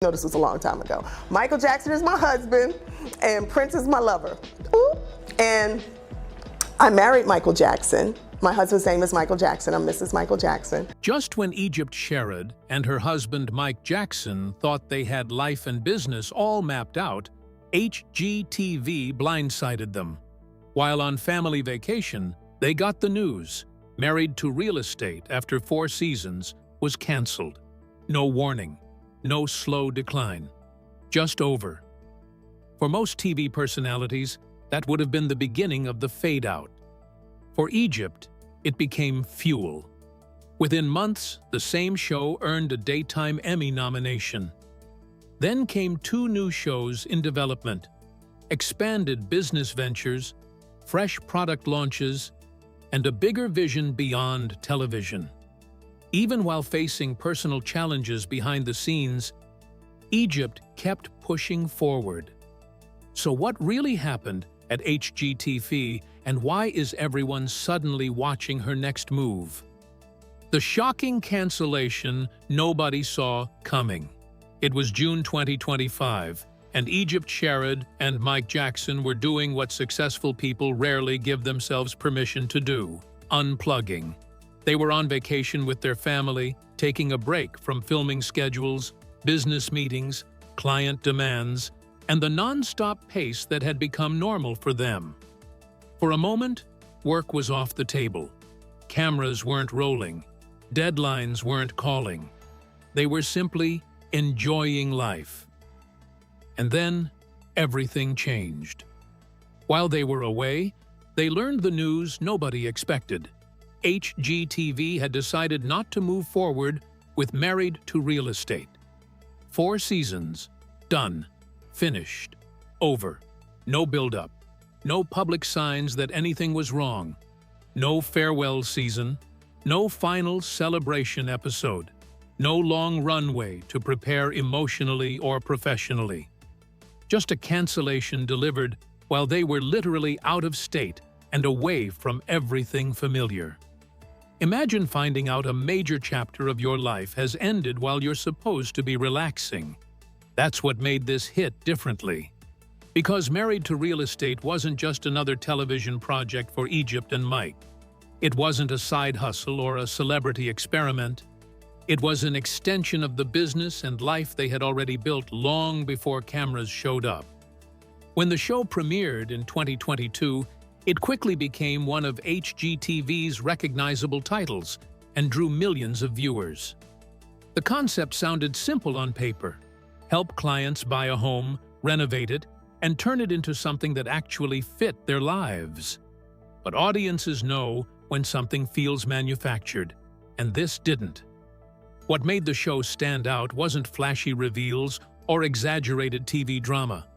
No, this was a long time ago. Michael Jackson is my husband, and Prince is my lover. Ooh. And I married Michael Jackson. My husband's name is Michael Jackson. I'm Mrs. Michael Jackson. Just when Egypt Sherrod and her husband Mike Jackson thought they had life and business all mapped out, HGTV blindsided them. While on family vacation, they got the news. Married to Real Estate after 4 seasons was canceled. No warning. No slow decline. Just over. For most TV personalities, that would have been the beginning of the fade-out. For Egypt, it became fuel. Within months, the same show earned a Daytime Emmy nomination. Then came 2 new shows in development, expanded business ventures, fresh product launches, and a bigger vision beyond television. Even while facing personal challenges behind the scenes, Egypt kept pushing forward. So what really happened at HGTV, and why is everyone suddenly watching her next move? The shocking cancellation nobody saw coming. It was June 2025, and Egypt Sherrod and Mike Jackson were doing what successful people rarely give themselves permission to do: unplugging. They were on vacation with their family, taking a break from filming schedules, business meetings, client demands, and the non-stop pace that had become normal for them. For a moment, work was off the table. Cameras weren't rolling. Deadlines weren't calling. They were simply enjoying life. And then, everything changed. While they were away, they learned the news nobody expected. HGTV had decided not to move forward with Married to Real Estate. 4 seasons, done, finished, over. No build-up, no public signs that anything was wrong, no farewell season, no final celebration episode, no long runway to prepare emotionally or professionally. Just a cancellation delivered while they were literally out of state and away from everything familiar. Imagine finding out a major chapter of your life has ended while you're supposed to be relaxing. That's what made this hit differently. Because Married to Real Estate wasn't just another television project for Egypt and Mike. It wasn't a side hustle or a celebrity experiment. It was an extension of the business and life they had already built long before cameras showed up. When the show premiered in 2022, it quickly became one of HGTV's recognizable titles and drew millions of viewers. The concept sounded simple on paper: help clients buy a home, renovate it, and turn it into something that actually fit their lives. But audiences know when something feels manufactured, and this didn't. What made the show stand out wasn't flashy reveals or exaggerated TV drama.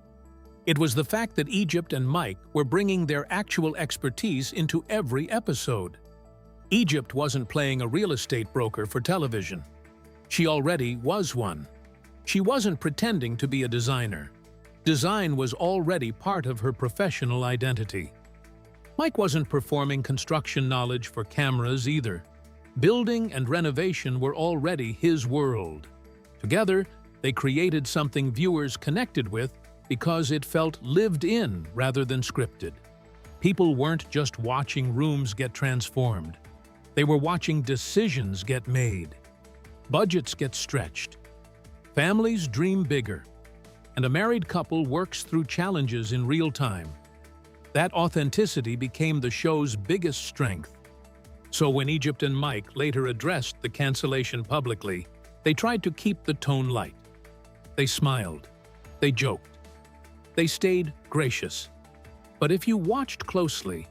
It was the fact that Egypt and Mike were bringing their actual expertise into every episode. Egypt wasn't playing a real estate broker for television. She already was one. She wasn't pretending to be a designer. Design was already part of her professional identity. Mike wasn't performing construction knowledge for cameras either. Building and renovation were already his world. Together, they created something viewers connected with because it felt lived in rather than scripted. People weren't just watching rooms get transformed. They were watching decisions get made, budgets get stretched, families dream bigger, and a married couple works through challenges in real time. That authenticity became the show's biggest strength. So when Egypt and Mike later addressed the cancellation publicly, they tried to keep the tone light. They smiled. They joked. They stayed gracious. But if you watched closely,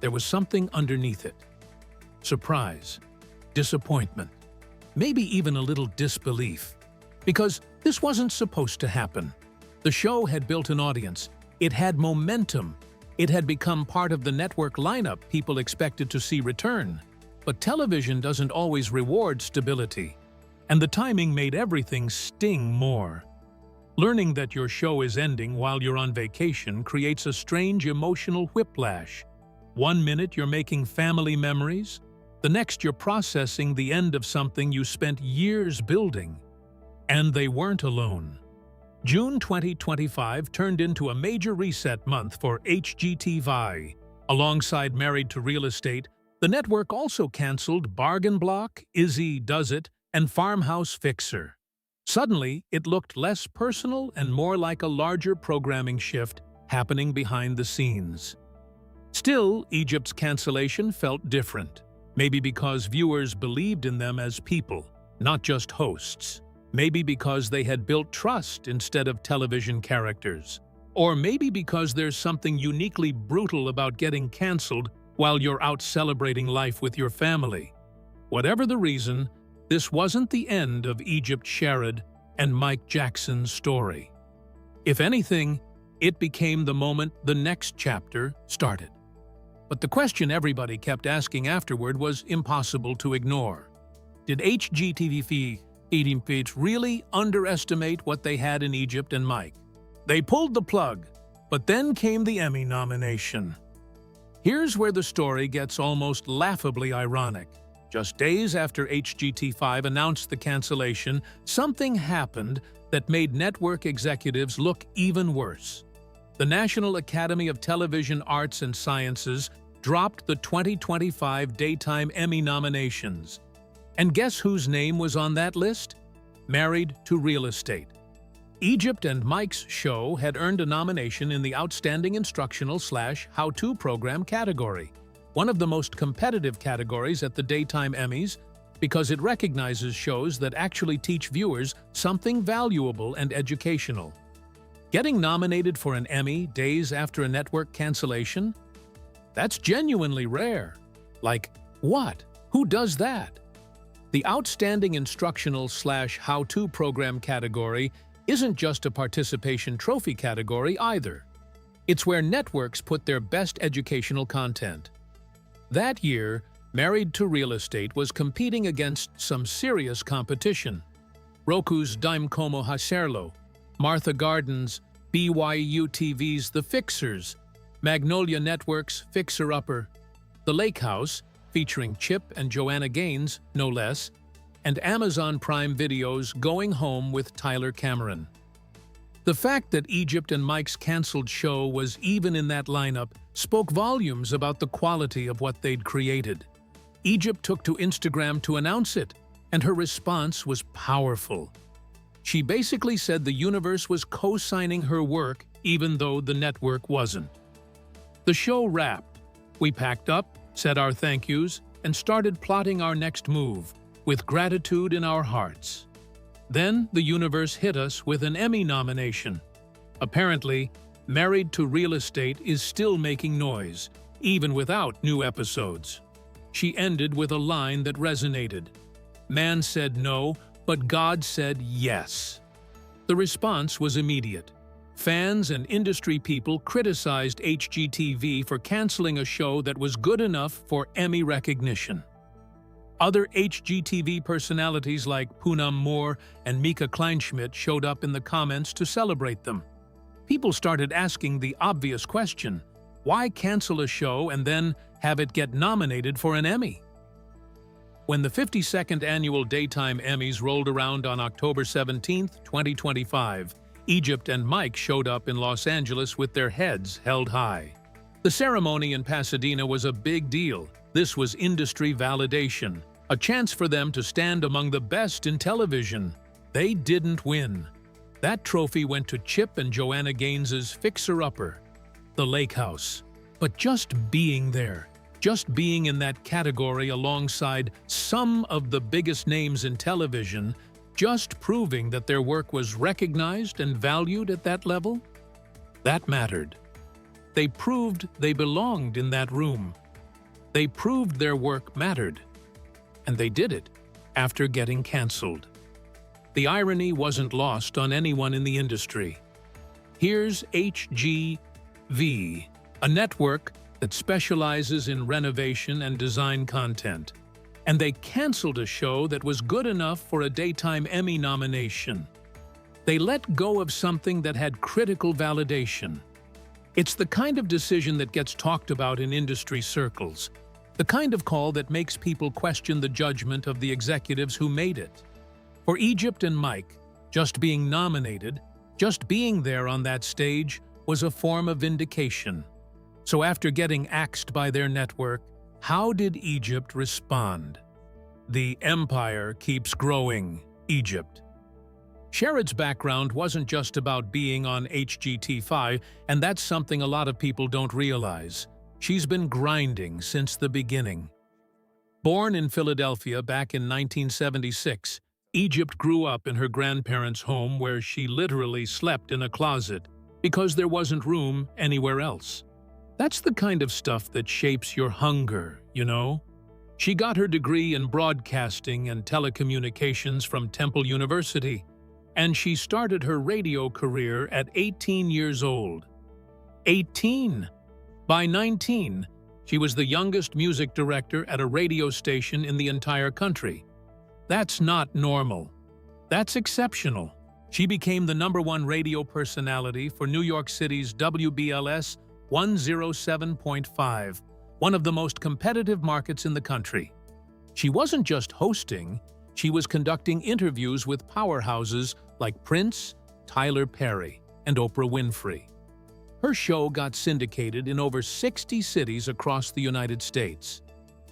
there was something underneath it. Surprise, disappointment, maybe even a little disbelief. Because this wasn't supposed to happen. The show had built an audience. It had momentum. It had become part of the network lineup people expected to see return. But television doesn't always reward stability. And the timing made everything sting more. Learning that your show is ending while you're on vacation creates a strange emotional whiplash. 1 minute you're making family memories, the next you're processing the end of something you spent years building. And they weren't alone. June 2025 turned into a major reset month for HGTV. Alongside Married to Real Estate, the network also canceled Bargain Block, Izzy Does It, and Farmhouse Fixer. Suddenly, it looked less personal and more like a larger programming shift happening behind the scenes. Still, Egypt's cancellation felt different. Maybe because viewers believed in them as people, not just hosts. Maybe because they had built trust instead of television characters. Or maybe because there's something uniquely brutal about getting canceled while you're out celebrating life with your family. Whatever the reason, this wasn't the end of Egypt Sherrod and Mike Jackson's story. If anything, it became the moment the next chapter started. But the question everybody kept asking afterward was impossible to ignore. Did HGTV eating feeds really underestimate what they had in Egypt and Mike? They pulled the plug, but then came the Emmy nomination. Here's where the story gets almost laughably ironic. Just days after HGT5 announced the cancellation, something happened that made network executives look even worse. The National Academy of Television Arts and Sciences dropped the 2025 Daytime Emmy nominations. And guess whose name was on that list? Married to Real Estate. Egypt and Mike's show had earned a nomination in the Outstanding Instructional/How-To Program category, one of the most competitive categories at the Daytime Emmys, because it recognizes shows that actually teach viewers something valuable and educational. Getting nominated for an Emmy days after a network cancellation? That's genuinely rare. Like, what? Who does that? The Outstanding Instructional/How-To Program category isn't just a participation trophy category either. It's where networks put their best educational content. That year, Married to Real Estate was competing against some serious competition. Roku's Dime Como Hacerlo, Martha Garden's BYU TV's The Fixers, Magnolia Network's Fixer Upper, The Lake House, featuring Chip and Joanna Gaines, no less, and Amazon Prime Video's Going Home with Tyler Cameron. The fact that Egypt and Mike's canceled show was even in that lineup spoke volumes about the quality of what they'd created. Egypt took to Instagram to announce it, and her response was powerful. She basically said the universe was co-signing her work even though the network wasn't. The show wrapped. We packed up, said our thank yous, and started plotting our next move, with gratitude in our hearts. Then the universe hit us with an Emmy nomination. Apparently, Married to Real Estate is still making noise, even without new episodes. She ended with a line that resonated. Man said no, but God said yes. The response was immediate. Fans and industry people criticized HGTV for canceling a show that was good enough for Emmy recognition. Other HGTV personalities like Poonam Moore and Mika Kleinschmidt showed up in the comments to celebrate them. People started asking the obvious question, why cancel a show and then have it get nominated for an Emmy? When the 52nd Annual Daytime Emmys rolled around on October 17, 2025, Egypt and Mike showed up in Los Angeles with their heads held high. The ceremony in Pasadena was a big deal. This was industry validation, a chance for them to stand among the best in television. They didn't win. That trophy went to Chip and Joanna Gaines's Fixer Upper, The Lake House. But just being there, just being in that category alongside some of the biggest names in television, just proving that their work was recognized and valued at that level, that mattered. They proved they belonged in that room. They proved their work mattered. And they did it after getting canceled. The irony wasn't lost on anyone in the industry. Here's HGV, a network that specializes in renovation and design content. And they canceled a show that was good enough for a Daytime Emmy nomination. They let go of something that had critical validation. It's the kind of decision that gets talked about in industry circles, the kind of call that makes people question the judgment of the executives who made it. For Egypt and Mike, Just being nominated, just being there on that stage was a form of vindication. So after getting axed by their network, how did Egypt respond? The empire keeps growing, Egypt. Sherrod's background wasn't just about being on HGTV, and that's something a lot of people don't realize. She's been grinding since the beginning. Born in Philadelphia back in 1976, Egypt grew up in her grandparents' home where she literally slept in a closet because there wasn't room anywhere else. That's the kind of stuff that shapes your hunger, you know? She got her degree in broadcasting and telecommunications from Temple University, and she started her radio career at 18 years old. 18! By 19, she was the youngest music director at a radio station in the entire country. That's not normal. That's exceptional. She became the #1 radio personality for New York City's WBLS 107.5, one of the most competitive markets in the country. She wasn't just hosting, she was conducting interviews with powerhouses like Prince, Tyler Perry, and Oprah Winfrey. Her show got syndicated in over 60 cities across the United States.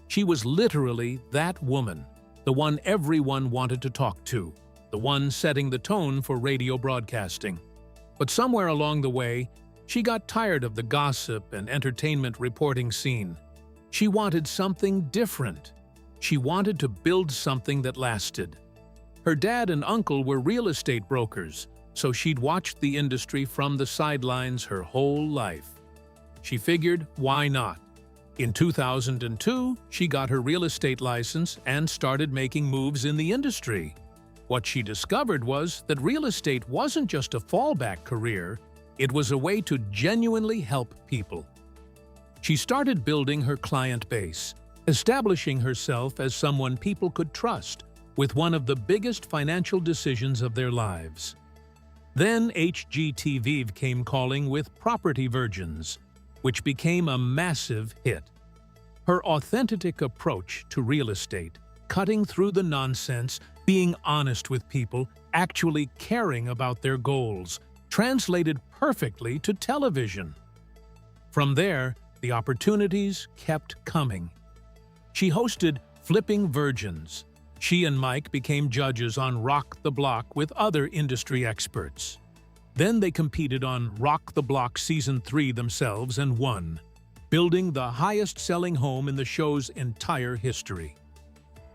She was literally that woman, the one everyone wanted to talk to, the one setting the tone for radio broadcasting. But somewhere along the way, she got tired of the gossip and entertainment reporting scene. She wanted something different. She wanted to build something that lasted. Her dad and uncle were real estate brokers, so she'd watched the industry from the sidelines her whole life. She figured, why not? In 2002, she got her real estate license and started making moves in the industry. What she discovered was that real estate wasn't just a fallback career, it was a way to genuinely help people. She started building her client base, establishing herself as someone people could trust with one of the biggest financial decisions of their lives. Then HGTV came calling with Property Virgins, which became a massive hit. Her authentic approach to real estate, cutting through the nonsense, being honest with people, actually caring about their goals, translated perfectly to television. From there, the opportunities kept coming. She hosted Flipping Virgins. She and Mike became judges on Rock the Block with other industry experts. Then they competed on Rock the Block Season 3 themselves and won, building the highest-selling home in the show's entire history.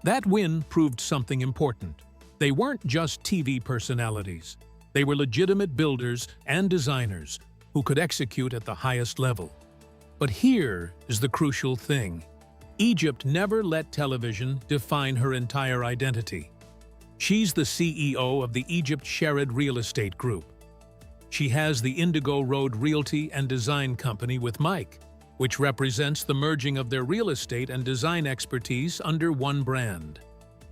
That win proved something important. They weren't just TV personalities. They were legitimate builders and designers who could execute at the highest level. But here is the crucial thing. Egypt never let television define her entire identity. She's the CEO of the Egypt Sherrod Real Estate Group. She has the Indigo Road Realty and Design Company with Mike, which represents the merging of their real estate and design expertise under one brand.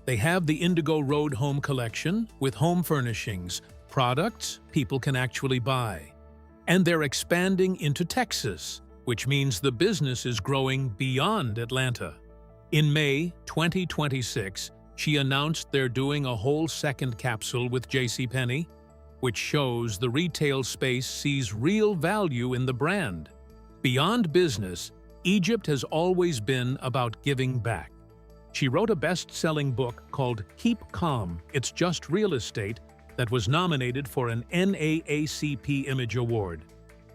They have the Indigo Road Home Collection with home furnishings, products people can actually buy. And they're expanding into Texas, which means the business is growing beyond Atlanta. In May 2026, she announced they're doing a whole second capsule with JCPenney, which shows the retail space sees real value in the brand. Beyond business, Egypt has always been about giving back. She wrote a best-selling book called Keep Calm, It's Just Real Estate that was nominated for an NAACP Image Award.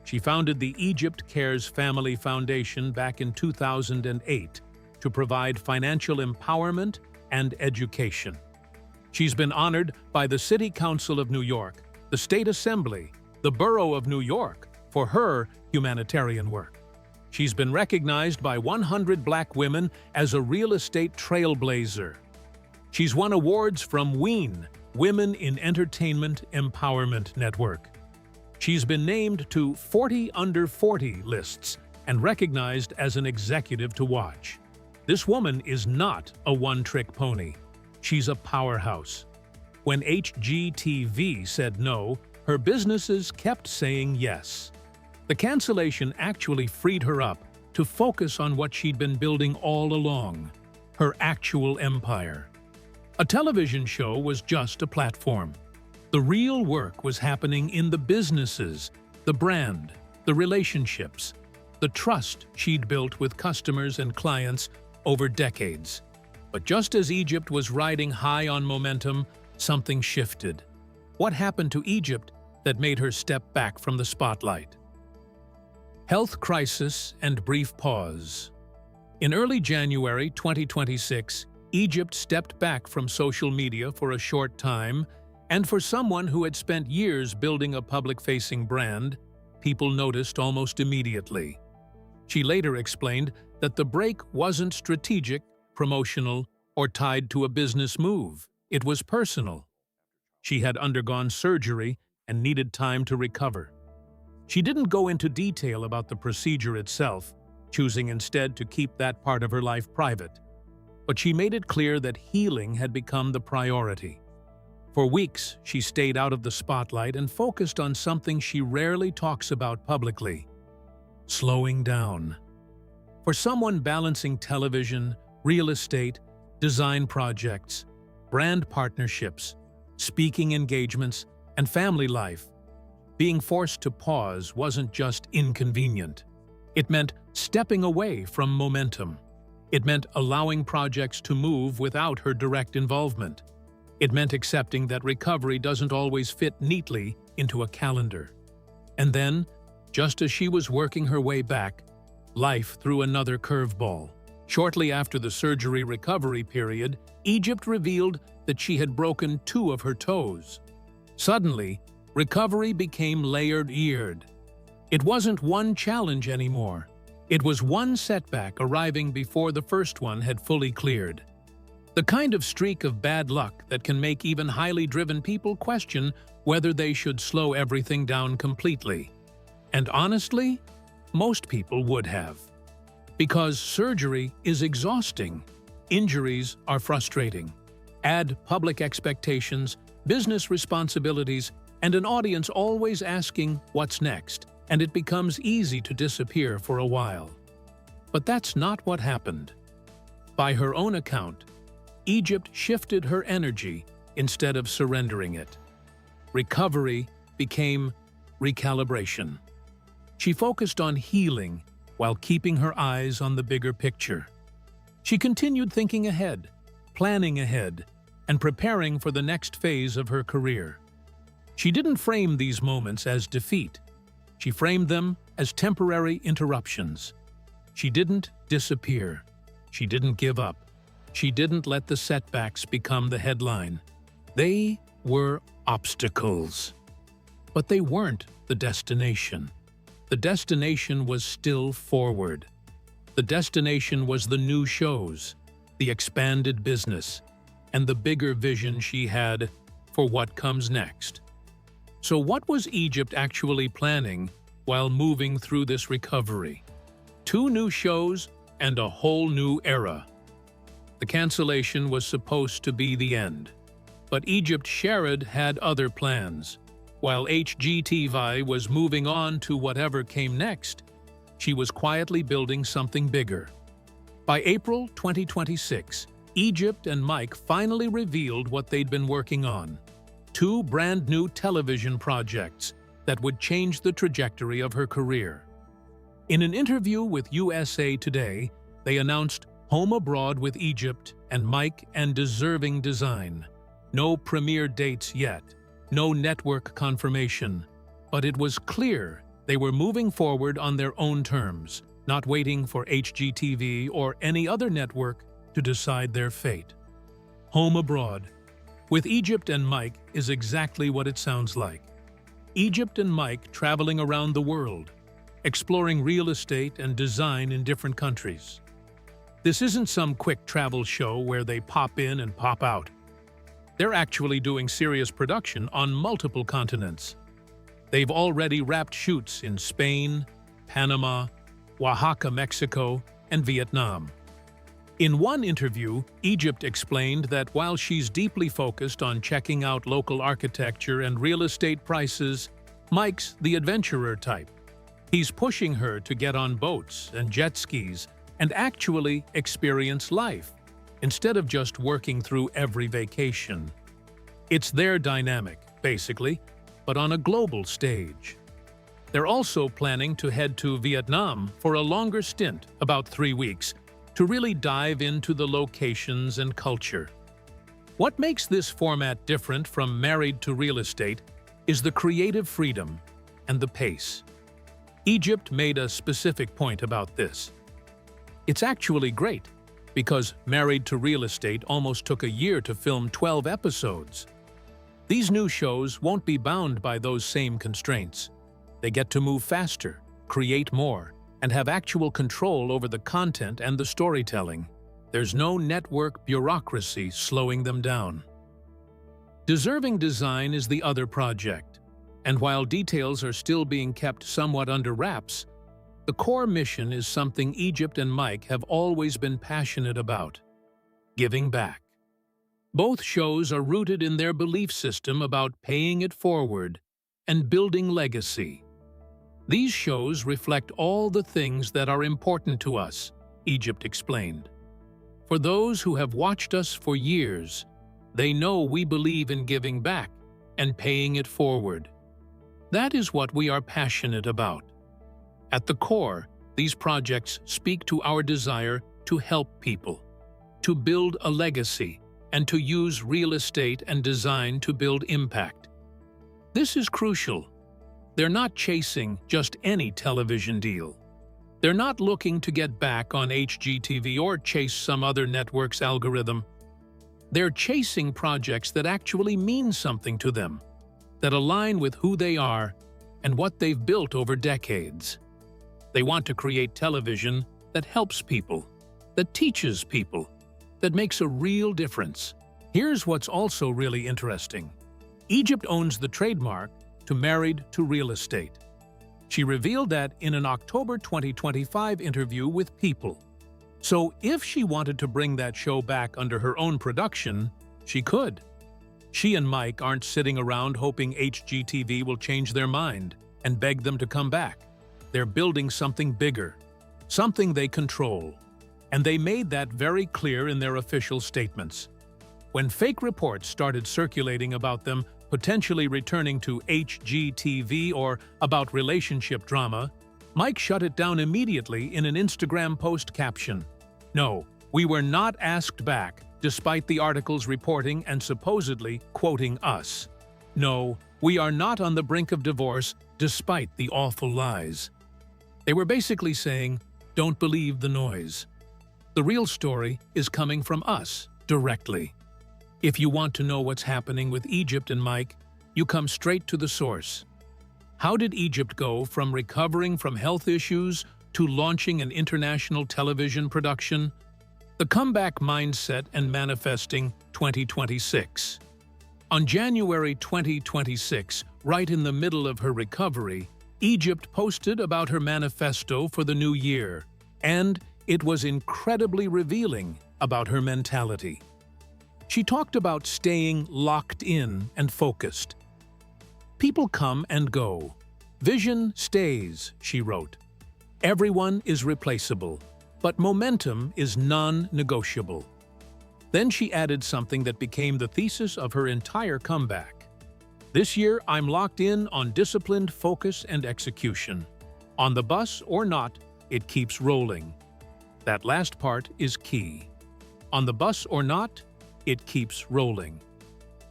She founded the Egypt Cares Family Foundation back in 2008 to provide financial empowerment and education. She's been honored by the City Council of New York, the State Assembly, the Borough of New York for her humanitarian work. She's been recognized by 100 Black women as a real estate trailblazer. She's won awards from WEEN, Women in Entertainment Empowerment Network. She's been named to 40 Under 40 lists and recognized as an executive to watch. This woman is not a one-trick pony. She's a powerhouse. When HGTV said no, her businesses kept saying yes. The cancellation actually freed her up to focus on what she'd been building all along, her actual empire. A television show was just a platform. The real work was happening in the businesses, the brand, the relationships, the trust she'd built with customers and clients over decades. But just as Egypt was riding high on momentum, something shifted. What happened to Egypt that made her step back from the spotlight? Health crisis and brief pause. In early January 2026, Egypt stepped back from social media for a short time, and for someone who had spent years building a public-facing brand, people noticed almost immediately. She later explained that the break wasn't strategic, promotional, or tied to a business move. It was personal. She had undergone surgery and needed time to recover. She didn't go into detail about the procedure itself, choosing instead to keep that part of her life private. But she made it clear that healing had become the priority. For weeks, she stayed out of the spotlight and focused on something she rarely talks about publicly: slowing down. For someone balancing television, real estate, design projects, brand partnerships, speaking engagements, and family life, being forced to pause wasn't just inconvenient. It meant stepping away from momentum. It meant allowing projects to move without her direct involvement. It meant accepting that recovery doesn't always fit neatly into a calendar. And then, just as she was working her way back, life threw another curveball. Shortly after the surgery recovery period, Egypt revealed that she had broken 2 of her toes. Suddenly, recovery became layered. It wasn't one challenge anymore. It was one setback arriving before the first one had fully cleared. The kind of streak of bad luck that can make even highly driven people question whether they should slow everything down completely. And honestly, most people would have. Because surgery is exhausting. Injuries are frustrating. Add public expectations, business responsibilities, and an audience always asking what's next, and it becomes easy to disappear for a while. But that's not what happened. By her own account, Egypt shifted her energy instead of surrendering it. Recovery became recalibration. She focused on healing while keeping her eyes on the bigger picture. She continued thinking ahead, planning ahead, and preparing for the next phase of her career. She didn't frame these moments as defeat. She framed them as temporary interruptions. She didn't disappear. She didn't give up. She didn't let the setbacks become the headline. They were obstacles. But they weren't the destination. The destination was still forward. The destination was the new shows, the expanded business, and the bigger vision she had for what comes next. So what was Egypt actually planning while moving through this recovery? 2 new shows and a whole new era. The cancellation was supposed to be the end. But Egypt Sherrod had other plans. While HGTV was moving on to whatever came next, she was quietly building something bigger. By April 2026, Egypt and Mike finally revealed what they'd been working on: 2 brand new television projects that would change the trajectory of her career. In an interview with USA Today, they announced Home Abroad with Egypt and Mike and Deserving Design. No premiere dates yet, no network confirmation, but it was clear they were moving forward on their own terms, not waiting for HGTV or any other network to decide their fate. Home Abroad with Egypt and Mike is exactly what it sounds like. Egypt and Mike traveling around the world, exploring real estate and design in different countries. This isn't some quick travel show where they pop in and pop out. They're actually doing serious production on multiple continents. They've already wrapped shoots in Spain, Panama, Oaxaca, Mexico, and Vietnam. In one interview, Egypt explained that while she's deeply focused on checking out local architecture and real estate prices, Mike's the adventurer type. He's pushing her to get on boats and jet skis and actually experience life, instead of just working through every vacation. It's their dynamic, basically, but on a global stage. They're also planning to head to Vietnam for a longer stint, about 3 weeks, to really dive into the locations and culture. What makes this format different from Married to Real Estate is the creative freedom and the pace. Egypt made a specific point about this. It's actually great, because Married to Real Estate almost took a year to film 12 episodes. These new shows won't be bound by those same constraints. They get to move faster, create more, and have actual control over the content and the storytelling. There's no network bureaucracy slowing them down. Deserving Design is the other project, and while details are still being kept somewhat under wraps, the core mission is something Egypt and Mike have always been passionate about: giving back. Both shows are rooted in their belief system about paying it forward and building legacy. These shows reflect all the things that are important to us, Egypt explained. For those who have watched us for years, they know we believe in giving back and paying it forward. That is what we are passionate about. At the core, these projects speak to our desire to help people, to build a legacy, and to use real estate and design to build impact. This is crucial. They're not chasing just any television deal. They're not looking to get back on HGTV or chase some other network's algorithm. They're chasing projects that actually mean something to them, that align with who they are and what they've built over decades. They want to create television that helps people, that teaches people, that makes a real difference. Here's what's also really interesting. Egypt owns the trademark to Married to Real Estate. She revealed that in an October 2025 interview with People. So if she wanted to bring that show back under her own production, she could. She and Mike aren't sitting around hoping HGTV will change their mind and beg them to come back. They're building something bigger, something they control. And they made that very clear in their official statements. When fake reports started circulating about them potentially returning to HGTV or about relationship drama, Mike shut it down immediately in an Instagram post caption. "No, we were not asked back, despite the articles reporting and supposedly quoting us. No, we are not on the brink of divorce, despite the awful lies." They were basically saying, don't believe the noise. The real story is coming from us, directly. If you want to know what's happening with Egypt and Mike, you come straight to the source. How did Egypt go from recovering from health issues to launching an international television production? The Comeback Mindset and Manifesting 2026. On January 2026, right in the middle of her recovery, Egypt posted about her manifesto for the new year, and it was incredibly revealing about her mentality. She talked about staying locked in and focused. People come and go. Vision stays, she wrote. Everyone is replaceable, but momentum is non-negotiable. Then she added something that became the thesis of her entire comeback. This year, I'm locked in on disciplined focus and execution. On the bus or not, it keeps rolling. That last part is key. On the bus or not, it keeps rolling.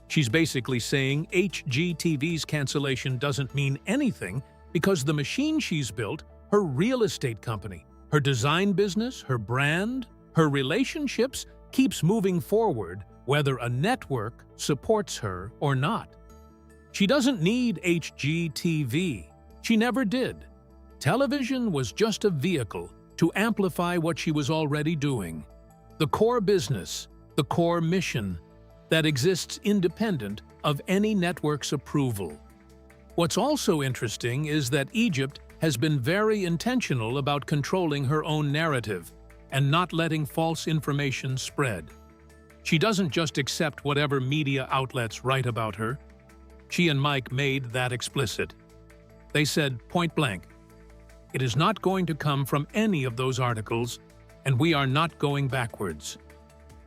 She's basically saying HGTV's cancellation doesn't mean anything because the machine she's built, her real estate company, her design business, her brand, her relationships, keeps moving forward whether a network supports her or not. She doesn't need HGTV. She never did. Television was just a vehicle to amplify what she was already doing. The core business, the core mission, that exists independent of any network's approval. What's also interesting is that Egypt has been very intentional about controlling her own narrative and not letting false information spread. She doesn't just accept whatever media outlets write about her. She and Mike made that explicit. They said point blank, "It is not going to come from any of those articles, and we are not going backwards,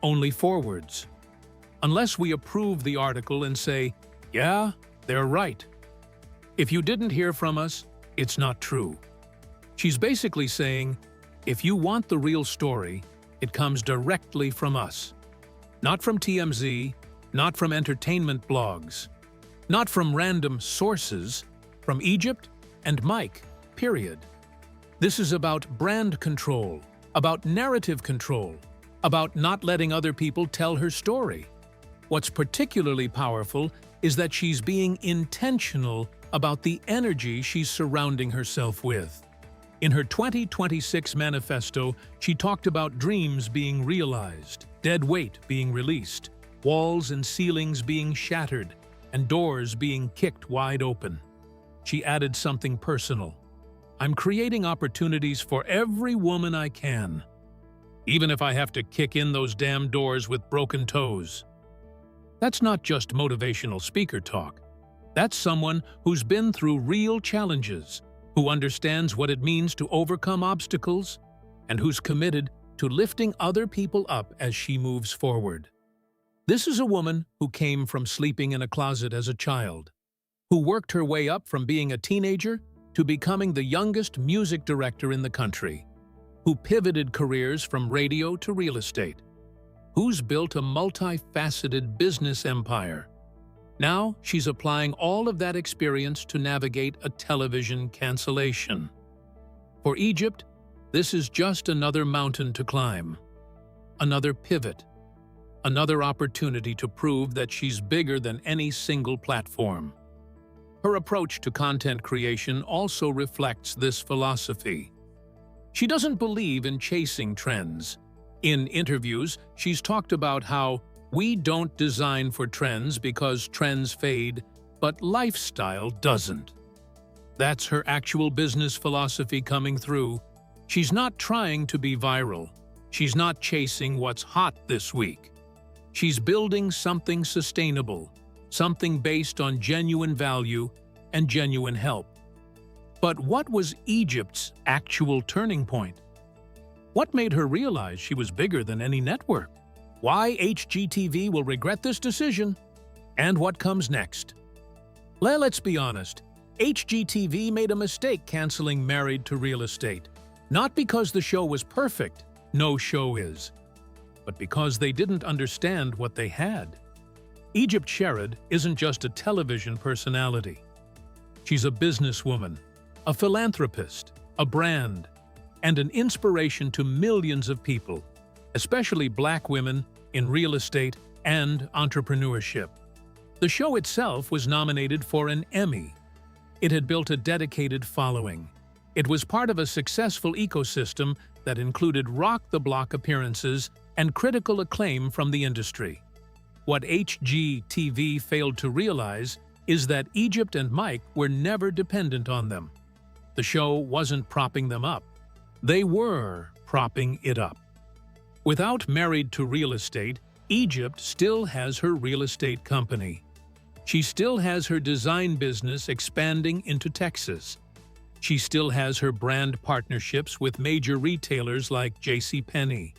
only forwards. Unless we approve the article and say, yeah, They're right. If you didn't hear from us, it's not true. She's basically saying, if you want the real story, it comes directly from us. Not from TMZ, not from entertainment blogs, not from random sources, from Egypt and Mike, period. This is about brand control, about narrative control, about not letting other people tell her story. What's particularly powerful is that she's being intentional about the energy she's surrounding herself with. In her 2026 manifesto, she talked about dreams being realized, dead weight being released, walls and ceilings being shattered, and doors being kicked wide open. She added something personal. I'm creating opportunities for every woman I can, even if I have to kick in those damn doors with broken toes. That's not just motivational speaker talk. That's someone who's been through real challenges, who understands what it means to overcome obstacles, and who's committed to lifting other people up as she moves forward. This is a woman who came from sleeping in a closet as a child, who worked her way up from being a teenager to becoming the youngest music director in the country, who pivoted careers from radio to real estate, who's built a multifaceted business empire. Now she's applying all of that experience to navigate a television cancellation. For Egypt, this is just another mountain to climb, another pivot, another opportunity to prove that she's bigger than any single platform. Her approach to content creation also reflects this philosophy. She doesn't believe in chasing trends. In interviews, she's talked about how we don't design for trends because trends fade, but lifestyle doesn't. That's her actual business philosophy coming through. She's not trying to be viral. She's not chasing what's hot this week. She's building something sustainable, something based on genuine value and genuine help. But what was Egypt's actual turning point? What made her realize she was bigger than any network? Why HGTV will regret this decision? And what comes next? Let's be honest, HGTV made a mistake canceling Married to Real Estate. Not because the show was perfect, no show is, but because they didn't understand what they had. Egypt Sherrod isn't just a television personality. She's a businesswoman, a philanthropist, a brand, and an inspiration to millions of people, especially Black women in real estate and entrepreneurship. The show itself was nominated for an Emmy. It had built a dedicated following. It was part of a successful ecosystem that included rock-the-block appearances and critical acclaim from the industry. What HGTV failed to realize is that Egypt and Mike were never dependent on them. The show wasn't propping them up. They were propping it up. Without Married to Real Estate, Egypt still has her real estate company. She still has her design business expanding into Texas. She still has her brand partnerships with major retailers like JCPenney.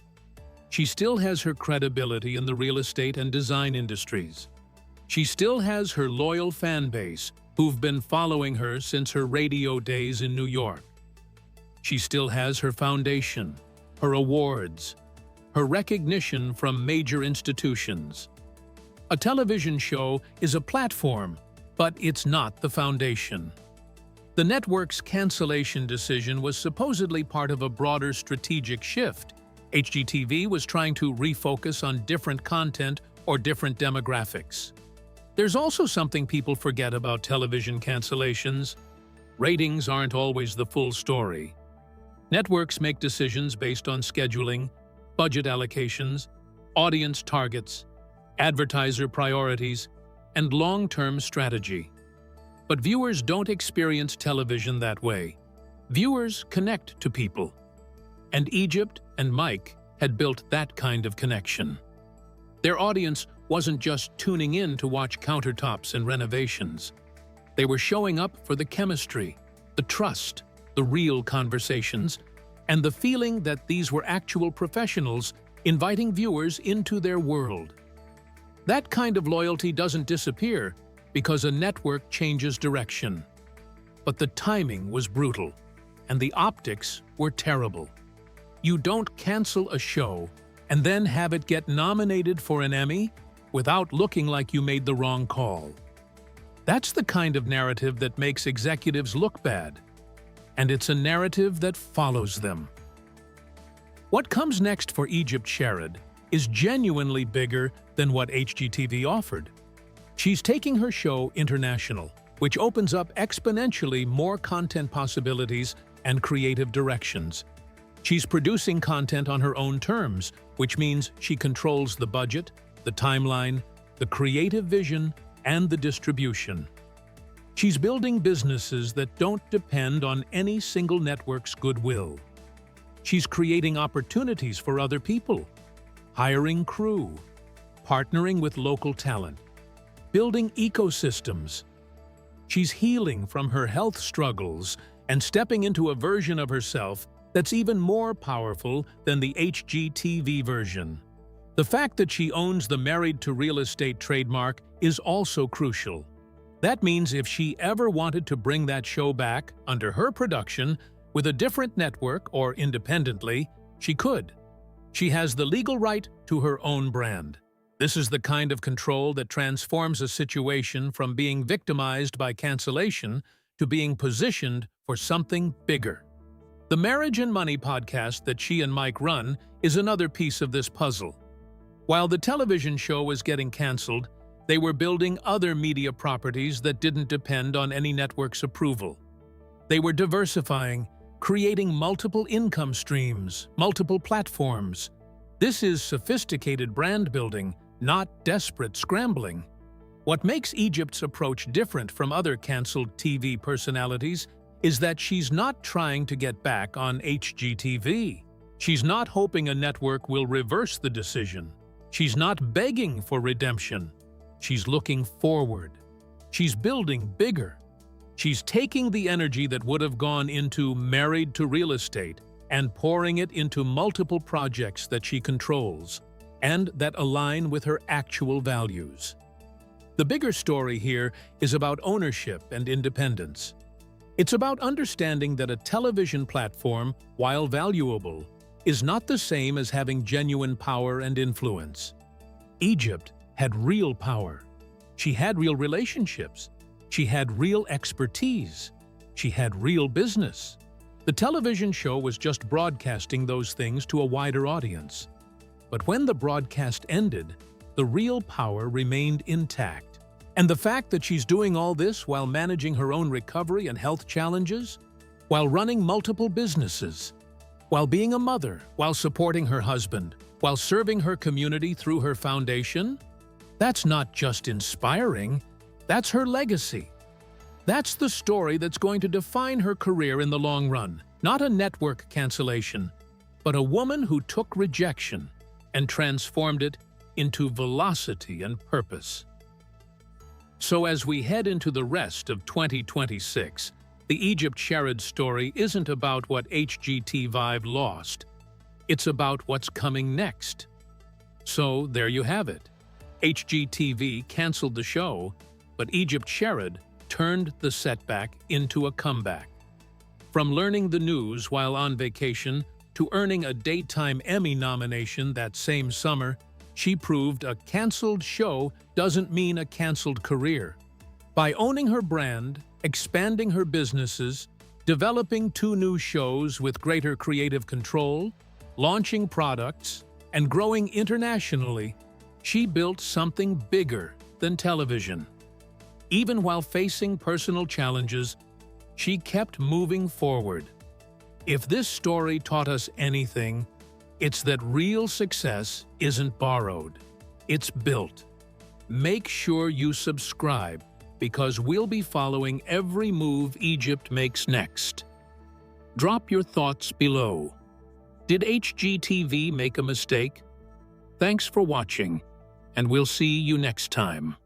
She still has her credibility in the real estate and design industries. She still has her loyal fan base who've been following her since her radio days in New York. She still has her foundation, her awards, her recognition from major institutions. A television show is a platform, but it's not the foundation. The network's cancellation decision was supposedly part of a broader strategic shift. HGTV was trying to refocus on different content or different demographics. There's also something people forget about television cancellations. Ratings aren't always the full story. Networks make decisions based on scheduling, budget allocations, audience targets, advertiser priorities, and long-term strategy. But viewers don't experience television that way. Viewers connect to people. And Egypt and Mike had built that kind of connection. Their audience wasn't just tuning in to watch countertops and renovations. They were showing up for the chemistry, the trust, the real conversations, and the feeling that these were actual professionals inviting viewers into their world. That kind of loyalty doesn't disappear because a network changes direction. But the timing was brutal, and the optics were terrible. You don't cancel a show and then have it get nominated for an Emmy without looking like you made the wrong call. That's the kind of narrative that makes executives look bad, and it's a narrative that follows them. What comes next for Egypt Sherrod is genuinely bigger than what HGTV offered. She's taking her show international, which opens up exponentially more content possibilities and creative directions. She's producing content on her own terms, which means she controls the budget, the timeline, the creative vision, and the distribution. She's building businesses that don't depend on any single network's goodwill. She's creating opportunities for other people, hiring crew, partnering with local talent, building ecosystems. She's healing from her health struggles and stepping into a version of herself that's even more powerful than the HGTV version. The fact that she owns the Married to Real Estate trademark is also crucial. That means if she ever wanted to bring that show back under her production with a different network or independently, she could. She has the legal right to her own brand. This is the kind of control that transforms a situation from being victimized by cancellation to being positioned for something bigger. The Marriage and Money podcast that she and Mike run is another piece of this puzzle. While the television show was getting canceled, they were building other media properties that didn't depend on any network's approval. They were diversifying, creating multiple income streams, multiple platforms. This is sophisticated brand building, not desperate scrambling. What makes Egypt's approach different from other canceled TV personalities is that she's not trying to get back on HGTV. She's not hoping a network will reverse the decision. She's not begging for redemption. She's looking forward. She's building bigger. She's taking the energy that would have gone into Married to Real Estate and pouring it into multiple projects that she controls and that align with her actual values. The bigger story here is about ownership and independence. It's about understanding that a television platform, while valuable, is not the same as having genuine power and influence. Egypt had real power. She had real relationships. She had real expertise. She had real business. The television show was just broadcasting those things to a wider audience. But when the broadcast ended, the real power remained intact. And the fact that she's doing all this while managing her own recovery and health challenges, while running multiple businesses, while being a mother, while supporting her husband, while serving her community through her foundation, that's not just inspiring, that's her legacy. That's the story that's going to define her career in the long run. Not a network cancellation, but a woman who took rejection and transformed it into velocity and purpose. So as we head into the rest of 2026, the Egypt Sherrod story isn't about what HGTV lost. It's about what's coming next. So there you have it. HGTV canceled the show, but Egypt Sherrod turned the setback into a comeback. From learning the news while on vacation to earning a Daytime Emmy nomination that same summer, she proved a canceled show doesn't mean a canceled career. By owning her brand, expanding her businesses, developing 2 new shows with greater creative control, launching products, and growing internationally, she built something bigger than television. Even while facing personal challenges, she kept moving forward. If this story taught us anything, it's that real success isn't borrowed, it's built. Make sure you subscribe because we'll be following every move Egypt makes next. Drop your thoughts below. Did HGTV make a mistake? Thanks for watching, and we'll see you next time.